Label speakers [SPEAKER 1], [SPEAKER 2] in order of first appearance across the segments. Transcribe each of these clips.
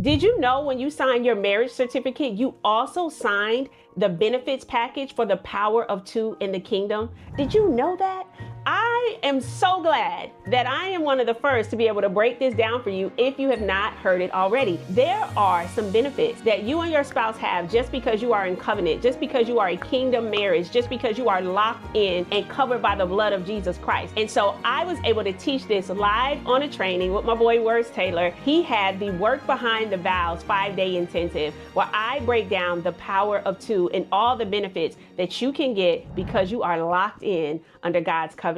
[SPEAKER 1] Did you know when you signed your marriage certificate, you also signed the benefits package for the power of two in the kingdom? Did you know that? I am so glad that I am one of the first to be able to break this down for you if you have not heard it already. There are some benefits that you and your spouse have just because you are in covenant, just because you are a kingdom marriage, just because you are locked in and covered by the blood of Jesus Christ. And so I was able to teach this live on a training with my boy Words Taylor. He had the Work Behind the Vows 5-day intensive where I break down the power of two and all the benefits that you can get because you are locked in under God's covenant.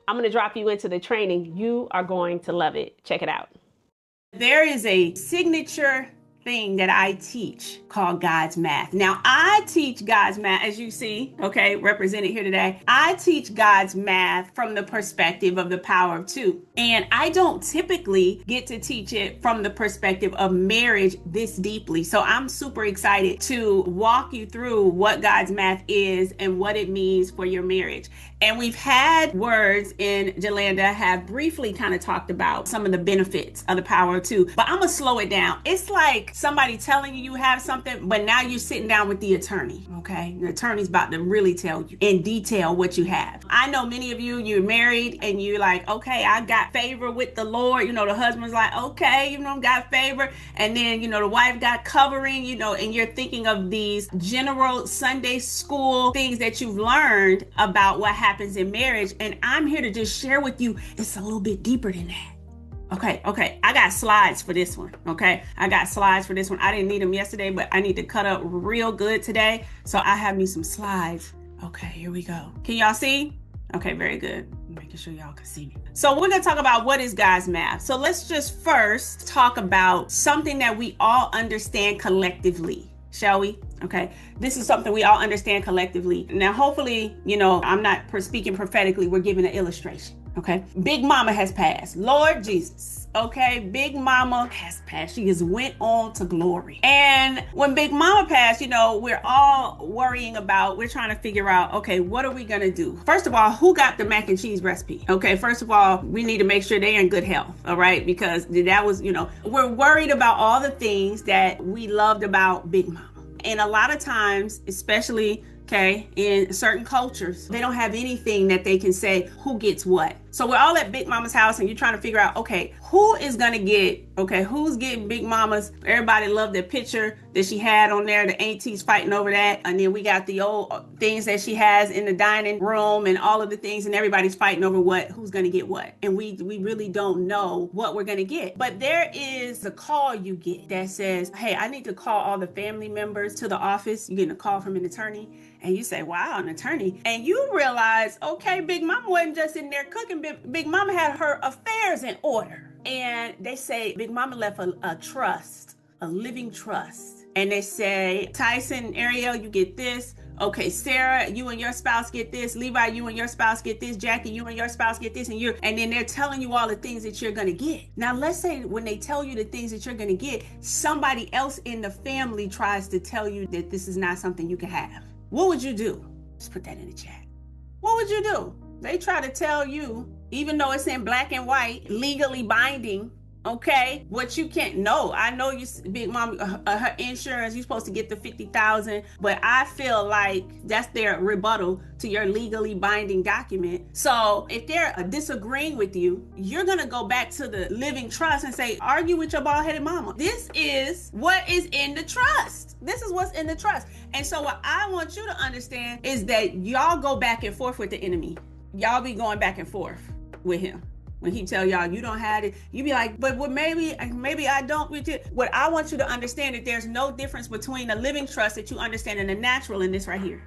[SPEAKER 1] I'm going to drop you into the training. You are going to love it. Check it out. There is a signature thing that I teach called God's math. Now, I teach God's math, as you see, okay, represented here today. I teach God's math from the perspective of the power of two. And I don't typically get to teach it from the perspective of marriage this deeply. So I'm super excited to walk you through what God's math is and what it means for your marriage. And we've had Words in Jolanda have briefly kind of talked about some of the benefits of the power of two, but I'm gonna slow it down. It's like somebody telling you have something, but now you're sitting down with the attorney, okay? The attorney's about to really tell you in detail what you have. I know many of you, you're married and you're like, okay, I got favor with the Lord. You know, the husband's like, okay, got favor. And then, the wife got covering, and you're thinking of these general Sunday school things that you've learned about what happens in marriage. And I'm here to just share with you, it's a little bit deeper than that. Okay. I got slides for this one. Okay. I got slides for this one. I didn't need them yesterday, but I need to cut up real good today. So I have me some slides. Okay, here we go. Can y'all see? Okay, very good. Making sure y'all can see me. So we're going to talk about what is God's math. So let's just first talk about something that we all understand collectively. Shall we? Okay. This is something we all understand collectively. Now, hopefully, I'm not speaking prophetically. We're giving an illustration. Okay. Big Mama has passed. Lord Jesus. Okay. Big Mama has passed. She has went on to glory. And when Big Mama passed, we're all worrying about, we're trying to figure out, okay, what are we going to do? First of all, who got the mac and cheese recipe? Okay. First of all, we need to make sure they're in good health. All right. Because that was, we're worried about all the things that we loved about Big Mama. And a lot of times, especially in certain cultures, they don't have anything that they can say who gets what. So we're all at Big Mama's house and you're trying to figure out, okay, who is going to get, who's getting Big Mama's? Everybody loved the picture that she had on there. The aunties fighting over that. And then we got the old things that she has in the dining room and all of the things, and everybody's fighting over who's going to get what. And we really don't know what we're going to get. But there is a call you get that says, hey, I need to call all the family members to the office. You're getting a call from an attorney. And you say, wow, an attorney. And you realize, okay, Big Mama wasn't just in there cooking. Big Mama had her affairs in order. And they say Big Mama left a trust, a living trust. And they say, Tyson, Ariel, you get this. Okay, Sarah, you and your spouse get this. Levi, you and your spouse get this. Jackie, you and your spouse get this. And then they're telling you all the things that you're going to get. Now, let's say when they tell you the things that you're going to get, somebody else in the family tries to tell you that this is not something you can have. What would you do? Just put that in the chat. What would you do? They try to tell you, even though it's in black and white, legally binding, okay, what you can't know. I know you, Big Mom, her insurance, you're supposed to get the $50,000, but I feel like that's their rebuttal to your legally binding document. So if they're disagreeing with you, you're going to go back to the living trust and say, argue with your bald-headed mama. This is what is in the trust. This is what's in the trust. And so what I want you to understand is that y'all go back and forth with the enemy. Y'all be going back and forth with him. When he tell y'all you don't have it, you be like, but what, maybe I don't. What I want you to understand that there's no difference between a living trust that you understand and the natural in this right here.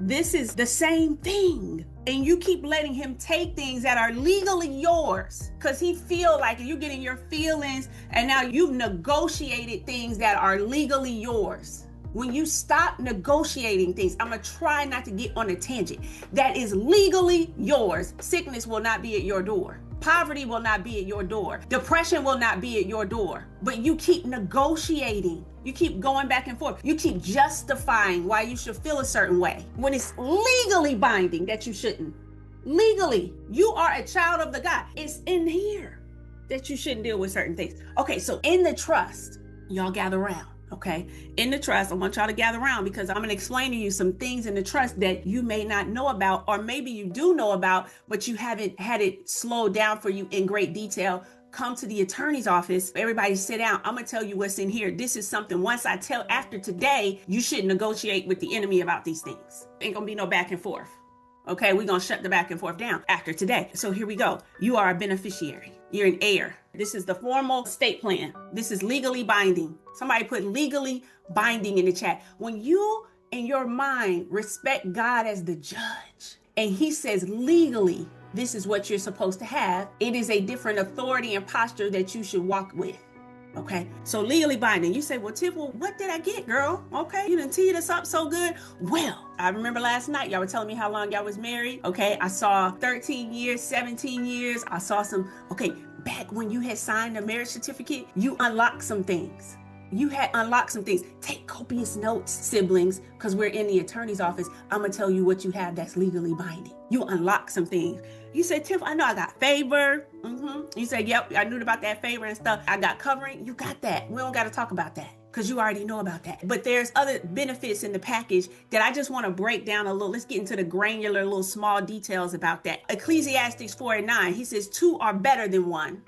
[SPEAKER 1] This is the same thing. And you keep letting him take things that are legally yours because he feel like you're getting your feelings, and now you've negotiated things that are legally yours. When you stop negotiating things, I'm going to try not to get on a tangent, that is legally yours. Sickness will not be at your door. Poverty will not be at your door. Depression will not be at your door. But you keep negotiating. You keep going back and forth. You keep justifying why you should feel a certain way when it's legally binding that you shouldn't. Legally, you are a child of the God. It's in here. that you shouldn't deal with certain things. Okay, so in the trust, y'all gather around. Okay, in the trust, I want y'all to gather around because I'm going to explain to you some things in the trust that you may not know about, or maybe you do know about, but you haven't had it slowed down for you in great detail. Come to the attorney's office. Everybody sit down. I'm going to tell you what's in here. This is something, once I tell after today, you shouldn't negotiate with the enemy about these things. Ain't going to be no back and forth. Okay, we're going to shut the back and forth down after today. So here we go. You are a beneficiary. You're an heir. This is the formal estate plan. This is legally binding. Somebody put legally binding in the chat. When you, in your mind, respect God as the judge, and he says legally, this is what you're supposed to have, it is a different authority and posture that you should walk with. Okay, so legally binding. You say, well, Tiff, what did I get, girl? Okay, you done teed us up so good. Well, I remember last night, y'all were telling me how long y'all was married. Okay, I saw 13 years, 17 years. I saw some, okay, back when you had signed a marriage certificate, you unlocked some things. You had unlocked some things. Take copious notes, siblings, because we're in the attorney's office. I'm going to tell you what you have that's legally binding. You unlock some things. You said, Tiff, I know I got favor. You said, yep, I knew about that favor and stuff. I got covering. You got that. We don't got to talk about that because you already know about that. But there's other benefits in the package that I just want to break down a little. Let's get into the granular little small details about that. Ecclesiastes 4:9, he says, two are better than one,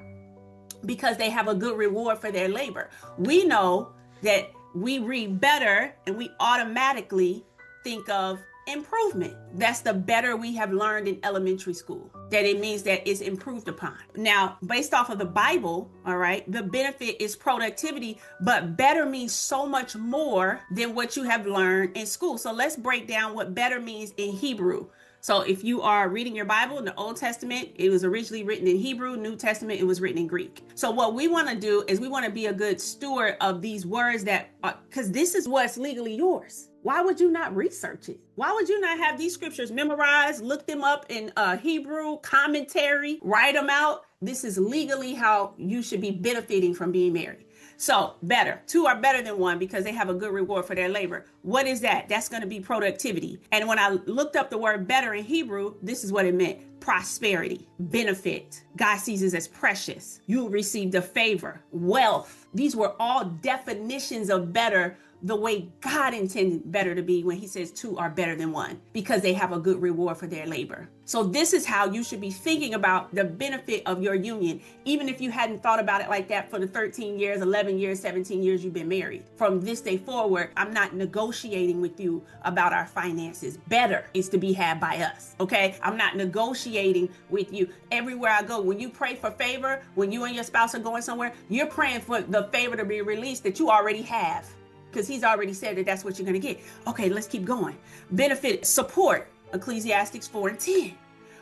[SPEAKER 1] because they have a good reward for their labor. We know that we read better and we automatically think of improvement. That's the better we have learned in elementary school, that it means that it's improved upon. Now, based off of the Bible, all right, the benefit is productivity, but better means so much more than what you have learned in school. So let's break down what better means in Hebrew. So if you are reading your Bible in the Old Testament, it was originally written in Hebrew. New Testament, it was written in Greek. So what we want to do is we want to be a good steward of these words that are, because this is what's legally yours. Why would you not research it? Why would you not have these scriptures memorized, look them up in Hebrew, commentary, write them out? This is legally how you should be benefiting from being married. So better. Two are better than one because they have a good reward for their labor. What is that? That's going to be productivity. And when I looked up the word better in Hebrew, this is what it meant. Prosperity, benefit. God sees it as precious. You received a favor, wealth. These were all definitions of better, the way God intended better to be when he says two are better than one, because they have a good reward for their labor. So this is how you should be thinking about the benefit of your union, even if you hadn't thought about it like that for the 13 years, 11 years, 17 years you've been married. From this day forward, I'm not negotiating with you about our finances. Better is to be had by us, okay? I'm not negotiating with you. Everywhere I go, when you pray for favor, when you and your spouse are going somewhere, you're praying for the favor to be released that you already have, because he's already said that that's what you're going to get. Okay, let's keep going. Benefit, support, Ecclesiastes 4:10.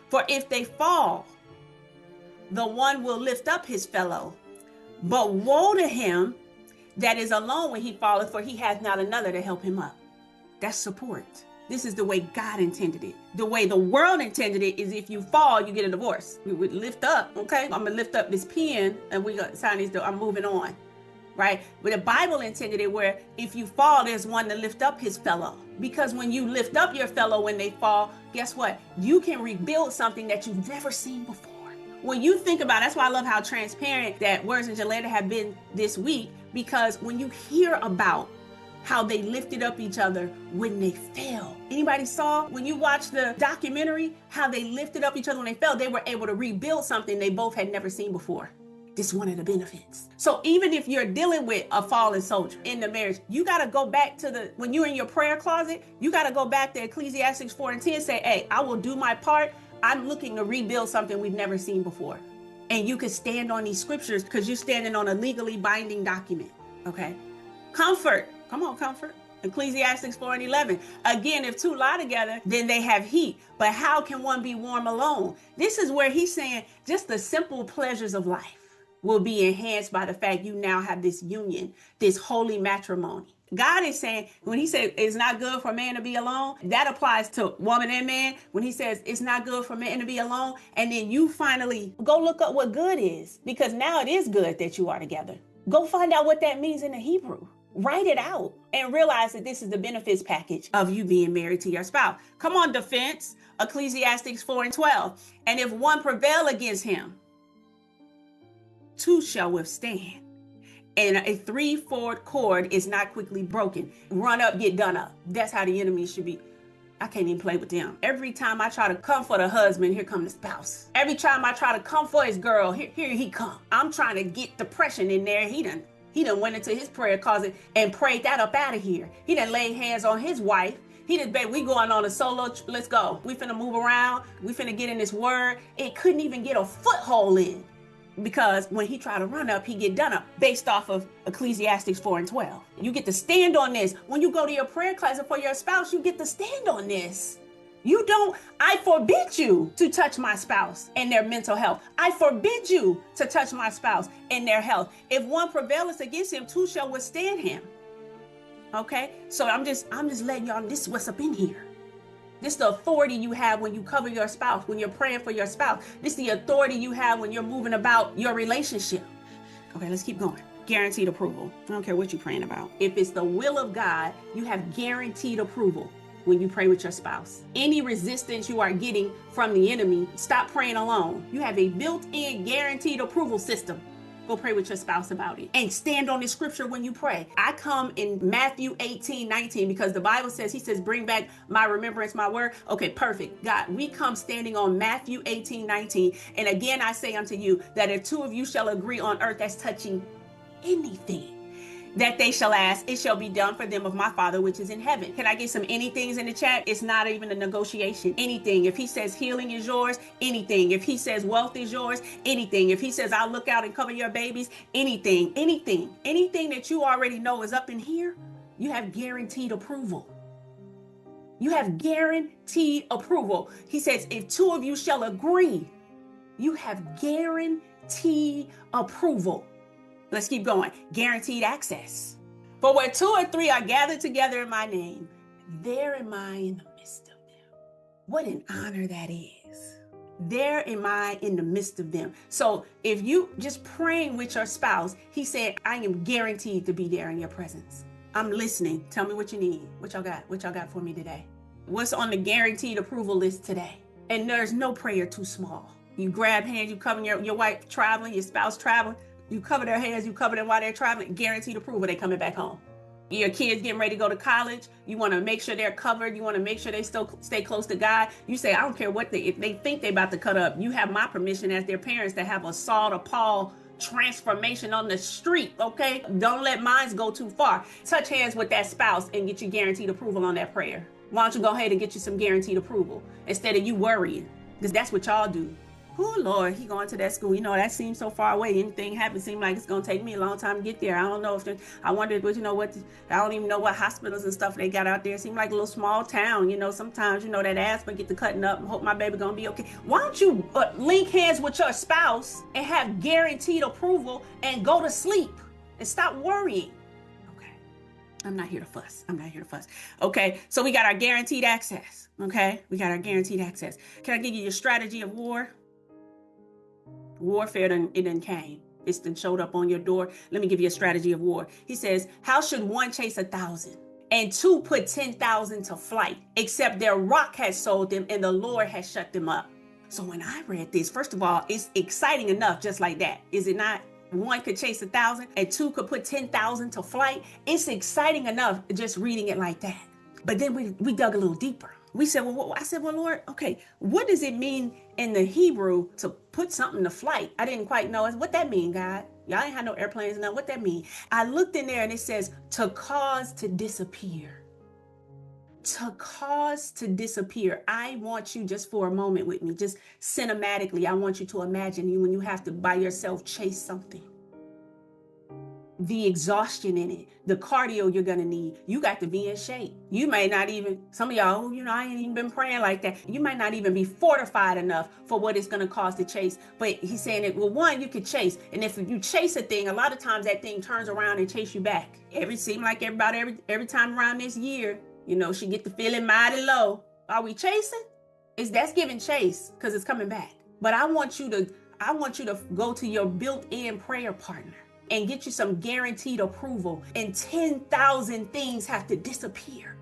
[SPEAKER 1] For if they fall, the one will lift up his fellow. But woe to him that is alone when he falleth, for he hath not another to help him up. That's support. This is the way God intended it. The way the world intended it is if you fall, you get a divorce. We would lift up, okay? I'm going to lift up this pen and we got sign these, I'm moving on. Right? But the Bible intended it where if you fall, there's one to lift up his fellow. Because when you lift up your fellow when they fall, guess what? You can rebuild something that you've never seen before. When you think about it, that's why I love how transparent that Words and Joleta have been this week, because when you hear about how they lifted up each other when they fell. Anybody saw when you watch the documentary how they lifted up each other when they fell? They were able to rebuild something they both had never seen before. This is one of the benefits. So even if you're dealing with a fallen soldier in the marriage, you got to go back to when you're in your prayer closet, you got to go back to Ecclesiastes 4:10, say, hey, I will do my part. I'm looking to rebuild something we've never seen before. And you can stand on these scriptures because you're standing on a legally binding document. Okay. Comfort. Come on, comfort. Ecclesiastes 4:11. Again, if two lie together, then they have heat. But how can one be warm alone? This is where he's saying just the simple pleasures of life will be enhanced by the fact you now have this union, this holy matrimony. God is saying, when he said it's not good for man to be alone, that applies to woman and man. When he says it's not good for man to be alone, and then you finally go look up what good is, because now it is good that you are together. Go find out what that means in the Hebrew. Write it out and realize that this is the benefits package of you being married to your spouse. Come on, defense. Ecclesiastes 4:12. And if one prevail against him,
[SPEAKER 2] two shall withstand. And a three-fourth cord is not quickly broken. Run up, get done up. That's how the enemy should be. I can't even play with them. Every time I try to come for the husband, here come the spouse. Every time I try to come for his girl, here he come. I'm trying to get depression in there. He done went into his prayer closet and prayed that up out of here. He done laid hands on his wife. He just, baby, we going on a solo, let's go. We finna move around. We finna get in this word. It couldn't even get a foothold in. Because when he try to run up, he get done up based off of Ecclesiastes 4:12. You get to stand on this. When you go to your prayer closet for your spouse, you get to stand on this. I forbid you to touch my spouse and their mental health. I forbid you to touch my spouse and their health. If one prevails against him, two shall withstand him. Okay? So I'm just letting y'all, this is what's up in here. This is the authority you have when you cover your spouse, when you're praying for your spouse. This is the authority you have when you're moving about your relationship. Okay, let's keep going. Guaranteed approval. I don't care what you're praying about. If it's the will of God, you have guaranteed approval when you pray with your spouse. Any resistance you are getting from the enemy, stop praying alone. You have a built-in guaranteed approval system. Go pray with your spouse about it and stand on the scripture when you pray. I come in Matthew 18:19 because the Bible says, he says, bring back my remembrance, my word. Okay, perfect. God, we come standing on Matthew 18:19. And again, I say unto you that if two of you shall agree on earth as touching anything that they shall ask, it shall be done for them of my Father which is in heaven. Can I get some anythings in the chat? It's not even a negotiation. Anything. If he says healing is yours, anything. If he says wealth is yours, anything. If he says I'll look out and cover your babies, anything. Anything that you already know is up in here, you have guaranteed approval. You have guaranteed approval. He says if two of you shall agree, you have guaranteed approval. Let's keep going. Guaranteed access. For where two or three are gathered together in my name, there am I in the midst of them. What an honor that is. There am I in the midst of them. So if you just praying with your spouse, he said, I am guaranteed to be there in your presence. I'm listening. Tell me what you need. What y'all got? What y'all got for me today? What's on the guaranteed approval list today? And there's no prayer too small. You grab hands, you cover your wife traveling, your spouse traveling. You cover their hands, you cover them while they're traveling, guaranteed approval, they coming back home. Your kids getting ready to go to college, you want to make sure they're covered, you want to make sure they still stay close to God. You say, I don't care what if they think they about to cut up, you have my permission as their parents to have a Saul to Paul transformation on the street, okay? Don't let mine go too far. Touch hands with that spouse and get you guaranteed approval on that prayer. Why don't you go ahead and get you some guaranteed approval instead of you worrying, because that's what y'all do. Oh Lord, he going to that school. You know, that seems so far away. Anything happens, seems like it's going to take me a long time to get there. I don't know I wonder, but I don't even know what hospitals and stuff they got out there. It seems like a little small town. You know, sometimes, that asthma get to cutting up and hope my baby going to be okay. Why don't you link hands with your spouse and have guaranteed approval and go to sleep and stop worrying? Okay. I'm not here to fuss. Okay. So we got our guaranteed access. Okay. We got our guaranteed access. Can I give you your strategy of war? Warfare, it done came. It's done showed up on your door. Let me give you a strategy of war. He says, how should one chase 1,000 and two put 10,000 to flight, except their rock has sold them and the Lord has shut them up? So when I read this, first of all, it's exciting enough just like that. Is it not? One could chase 1,000 and two could put 10,000 to flight. It's exciting enough just reading it like that. But then we dug a little deeper. We said, I said, Lord, okay, what does it mean in the Hebrew to put something to flight? I didn't quite know what that mean, God. Y'all ain't had no airplanes now. What that mean? I looked in there and it says to cause to disappear. To cause to disappear. I want you just for a moment with me, just cinematically. I want you to imagine you when you have to by yourself chase something. The exhaustion in it, the cardio you're gonna need. You got to be in shape. You may not even, some of y'all, I ain't even been praying like that. You might not even be fortified enough for what it's gonna cost to chase. But he's saying that, one, you could chase. And if you chase a thing, a lot of times that thing turns around and chase you back. Every time around this year, she get the feeling mighty low. Are we chasing? That's giving chase because it's coming back. But I want you to go to your built-in prayer partner and get you some guaranteed approval, and 10,000 things have to disappear,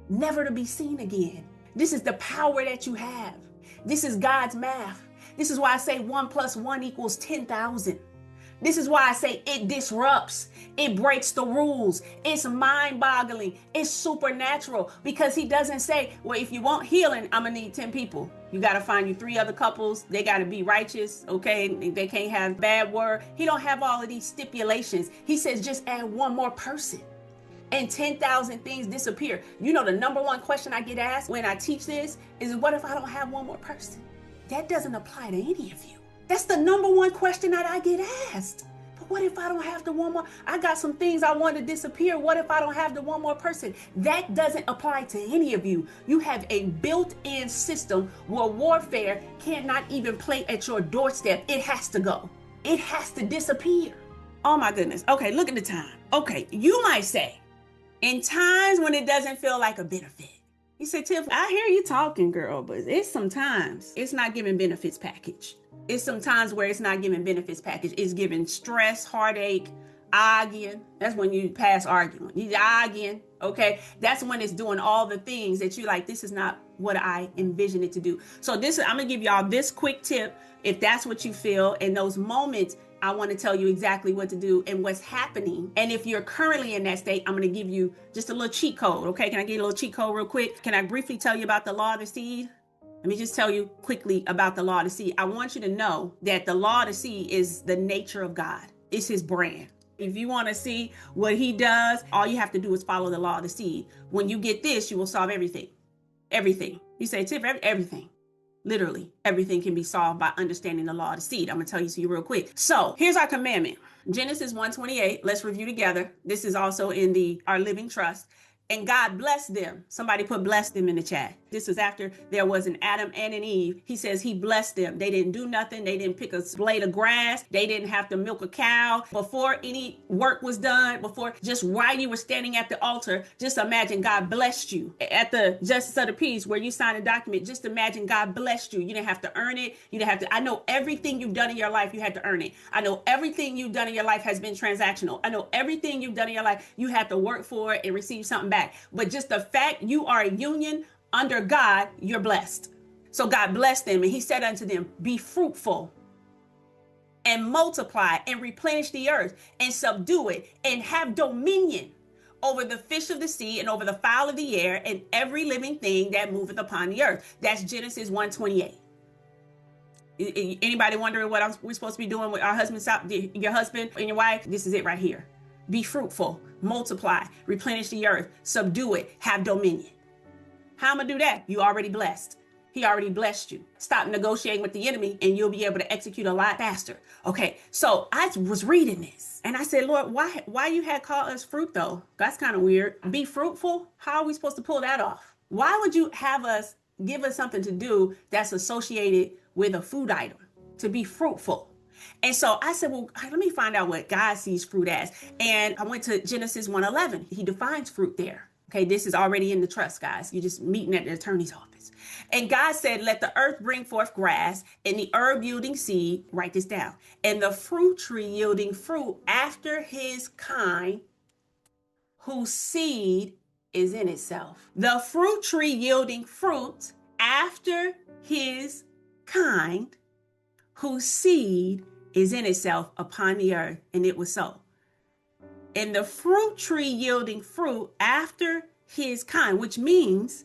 [SPEAKER 2] never to be seen again. This is the power that you have. This is God's math. This is why I say 1 + 1 = 10,000. This is why I say it disrupts. It breaks the rules. It's mind-boggling. It's supernatural, because he doesn't say, well, if you want healing, I'm going to need 10 people. You got to find you 3 other couples. They got to be righteous, okay? They can't have bad word. He don't have all of these stipulations. He says just add one more person and 10,000 things disappear. You know, the number one question I get asked when I teach this is, what if I don't have one more person? That doesn't apply to any of you. That's the number one question that I get asked. But what if I don't have the one more? I got some things I want to disappear. What if I don't have the one more person? That doesn't apply to any of you. You have a built-in system where warfare cannot even play at your doorstep. It has to go. It has to disappear. Oh my goodness. Okay, look at the time. Okay, you might say, in times when it doesn't feel like a benefit. You say, Tiff, I hear you talking, girl, but it's sometimes it's not giving benefits package. It's sometimes where it's not giving benefits package. It's giving stress, heartache, arguing. That's when you pass arguing. You arguing, okay? That's when it's doing all the things that you like, this is not what I envision it to do. So I'm gonna give y'all this quick tip. If that's what you feel in those moments, I want to tell you exactly what to do and what's happening. And if you're currently in that state, I'm going to give you just a little cheat code. Okay. Can I give you a little cheat code real quick? Can I briefly tell you about the law of the seed? Let me just tell you quickly about the law of the seed. I want you to know that the law of the seed is the nature of God. It's his brand. If you want to see what he does, all you have to do is follow the law of the seed. When you get this, you will solve everything. Everything. You say, Tiff, everything. Literally, everything can be solved by understanding the law of the seed. I'm going to tell you to you real quick. So here's our commandment. Genesis 1:28. Let's review together. This is also in our Living Trust. And God blessed them. Somebody put bless them in the chat. This was after there was an Adam and an Eve. He says he blessed them. They didn't do nothing. They didn't pick a blade of grass. They didn't have to milk a cow. Before any work was done, before just while you were standing at the altar, just imagine God blessed you. At the Justice of the Peace where you sign a document, just imagine God blessed you. You didn't have to earn it. You didn't have to. I know everything you've done in your life, you had to earn it. I know everything you've done in your life has been transactional. I know everything you've done in your life, you had to work for it and receive something back. But just the fact you are a union under God, you're blessed. So God blessed them and he said unto them, be fruitful and multiply and replenish the earth and subdue it and have dominion over the fish of the sea and over the fowl of the air and every living thing that moveth upon the earth. That's Genesis 1:28. Anybody wondering what we're supposed to be doing with our husband, your husband and your wife? This is it right here. Be fruitful, multiply, replenish the earth, subdue it, have dominion. How am I do that? You already blessed. He already blessed you. Stop negotiating with the enemy and you'll be able to execute a lot faster. Okay, so I was reading this and I said, Lord, why you had called us fruit though? That's kind of weird. Be fruitful? How are we supposed to pull that off? Why would you give us something to do that's associated with a food item? To be fruitful. And so I said, well, let me find out what God sees fruit as. And I went to Genesis 1:11. He defines fruit there. Okay, this is already in the trust, guys. You're just meeting at the attorney's office. And God said, let the earth bring forth grass and the herb yielding seed, write this down, and the fruit tree yielding fruit after his kind, whose seed is in itself. The fruit tree yielding fruit after his kind, whose seed is in itself upon the earth, and it was so. And the fruit tree yielding fruit after his kind, which means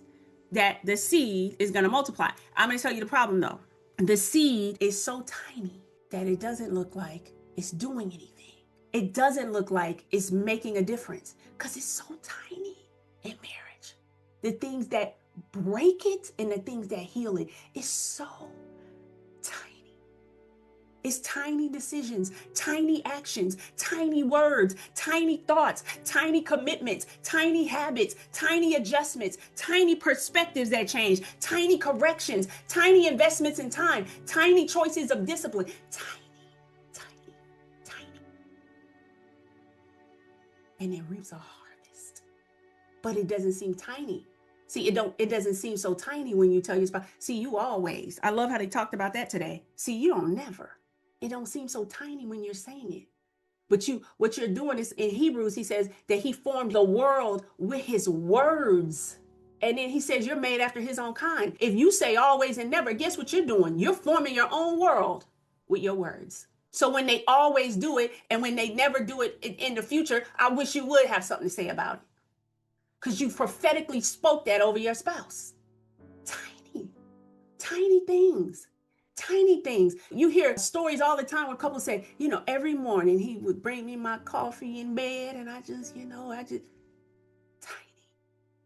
[SPEAKER 2] that the seed is going to multiply. I'm going to tell you the problem though. The seed is so tiny that it doesn't look like it's doing anything. It doesn't look like it's making a difference because it's so tiny in marriage. The things that break it and the things that heal it is so tiny. It's tiny decisions, tiny actions, tiny words, tiny thoughts, tiny commitments, tiny habits, tiny adjustments, tiny perspectives that change, tiny corrections, tiny investments in time, tiny choices of discipline, tiny. And it reaps a harvest. But it doesn't seem tiny. See, it doesn't seem so tiny when you tell your spouse, see, you always. I love how they talked about that today. See, you don't never. It don't seem so tiny when you're saying it. But what you're doing is in Hebrews, he says that he formed the world with his words. And then he says you're made after his own kind. If you say always and never, guess what you're doing? You're forming your own world with your words. So when they always do it and when they never do it in the future, I wish you would have something to say about it. Because you prophetically spoke that over your spouse. Tiny, tiny things. Tiny things. You hear stories all the time where couples say, every morning he would bring me my coffee in bed and I just tiny.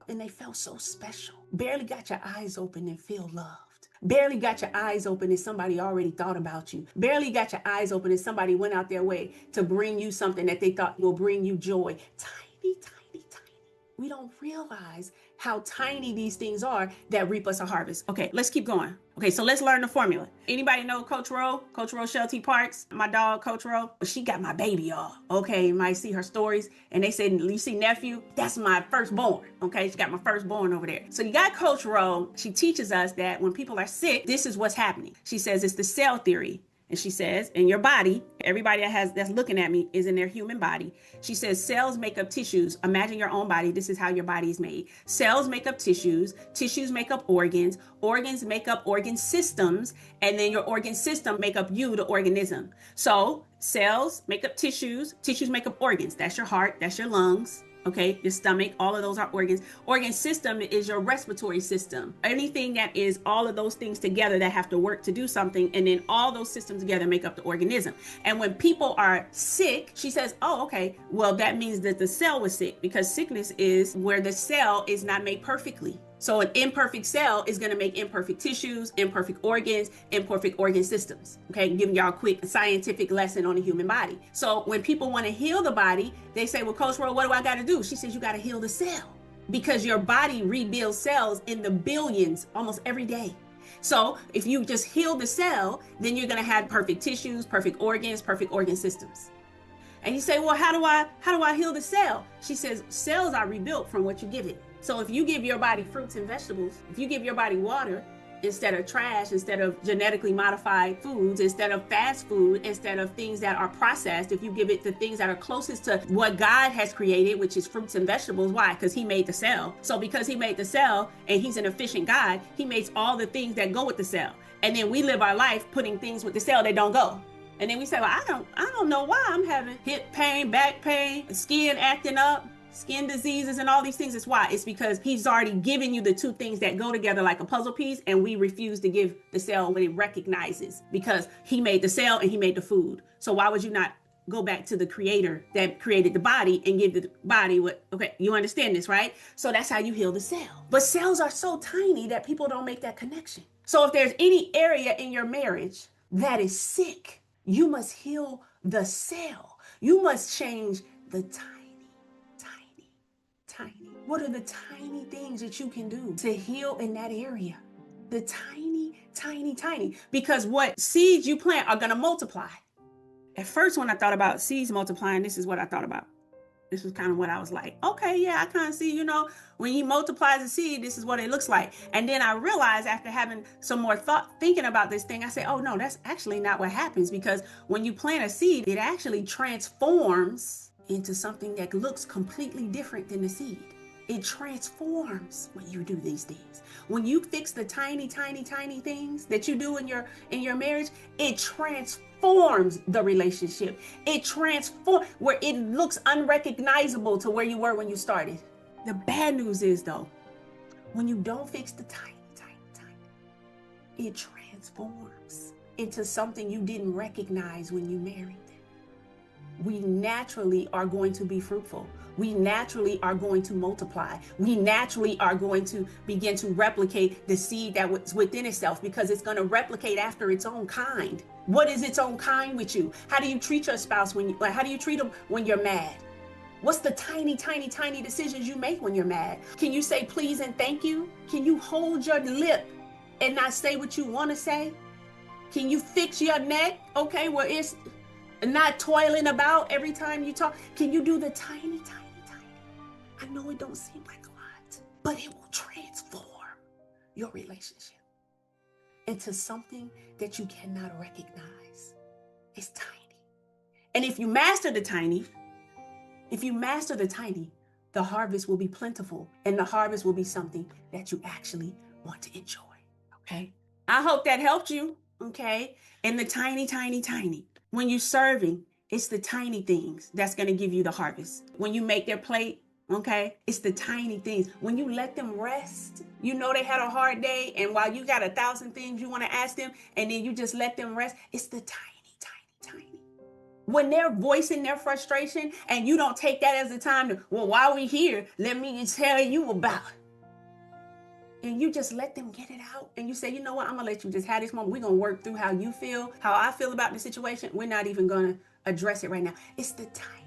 [SPEAKER 2] And they felt so special. Barely got your eyes open and feel loved. Barely got your eyes open and somebody already thought about you. Barely got your eyes open and somebody went out their way to bring you something that they thought will bring you joy. Tiny, tiny, tiny. We don't realize how tiny these things are that reap us a harvest. Okay, let's keep going. Okay, so let's learn the formula. Anybody know Coach Rochelle T. Parks? My dog, Coach Ro. She got my baby, y'all. Okay, you might see her stories and they said, you see nephew? That's my firstborn. Okay, she got my firstborn over there. So you got Coach Ro. She teaches us that when people are sick, this is what's happening. She says it's the cell theory. And she says, in your body, everybody that's looking at me is in their human body. She says, cells make up tissues. Imagine your own body. This is how your body is made. Cells make up tissues. Tissues make up organs. Organs make up organ systems. And then your organ system make up you, the organism. So cells make up tissues. Tissues make up organs. That's your heart. That's your lungs. Okay, your stomach, all of those are organs. Organ system is your respiratory system. Anything that is all of those things together that have to work to do something, and then all those systems together make up the organism. And when people are sick, she says, oh, okay, well, that means that the cell was sick, because sickness is where the cell is not made perfectly. So an imperfect cell is going to make imperfect tissues, imperfect organs, imperfect organ systems. Okay, giving y'all a quick scientific lesson on the human body. So when people want to heal the body, they say, well, Coach Ro, what do I got to do? She says, you got to heal the cell, because your body rebuilds cells in the billions almost every day. So if you just heal the cell, then you're going to have perfect tissues, perfect organs, perfect organ systems. And you say, well, how do I heal the cell? She says, cells are rebuilt from what you give it. So if you give your body fruits and vegetables, if you give your body water instead of trash, instead of genetically modified foods, instead of fast food, instead of things that are processed, if you give it the things that are closest to what God has created, which is fruits and vegetables. Why? Because he made the cell. So because he made the cell and he's an efficient God, he makes all the things that go with the cell. And then we live our life putting things with the cell that don't go. And then we say, well, I don't know why I'm having hip pain, back pain, skin acting up, skin diseases, and all these things. It's why. It's because he's already given you the two things that go together like a puzzle piece, and we refuse to give the cell what it recognizes, because he made the cell and he made the food. So why would you not go back to the creator that created the body and give the body what? Okay, you understand this, right? So that's how you heal the cell. But cells are so tiny that people don't make that connection. So if there's any area in your marriage that is sick, you must heal the cell. You must change the tiny. What are the tiny things that you can do to heal in that area? The tiny. Because what seeds you plant are going to multiply. At first, when I thought about seeds multiplying, this is what I thought about. This was kind of what I was like, okay, yeah, I kind of see, when he multiplies a seed, this is what it looks like. And then I realized, after having some more thinking about this thing, I said, oh no, that's actually not what happens. Because when you plant a seed, it actually transforms into something that looks completely different than the seed. It transforms when you do these things. When you fix the tiny things that you do in your marriage, it transforms the relationship. It transforms where it looks unrecognizable to where you were when you started. The bad news is, though, when you don't fix the tiny, it transforms into something you didn't recognize when you married them. We naturally are going to be fruitful. We naturally are going to multiply. We naturally are going to begin to replicate the seed that was within itself, because it's going to replicate after its own kind. What is its own kind with you? How do you treat your spouse how do you treat them when you're mad? What's the tiny decisions you make when you're mad? Can you say please and thank you? Can you hold your lip and not say what you want to say? Can you fix your neck? Okay, where it's not toiling about every time you talk. Can you do the tiny? I know it don't seem like a lot, but it will transform your relationship into something that you cannot recognize. It's tiny. And if you master the tiny, the harvest will be plentiful, and the harvest will be something that you actually want to enjoy. Okay. I hope that helped you. Okay. And the tiny. When you're serving, it's the tiny things that's going to give you the harvest. When you make their plate, okay, it's the tiny things. When you let them rest, you know they had a hard day, and while you got 1,000 things you want to ask them, and then you just let them rest, it's the tiny. When they're voicing their frustration and you don't take that as the time to, well, while we're here, let me tell you about it. And you just let them get it out. And you say, you know what, I'm going to let you just have this moment. We're going to work through how you feel, how I feel about the situation. We're not even going to address it right now. It's the tiny.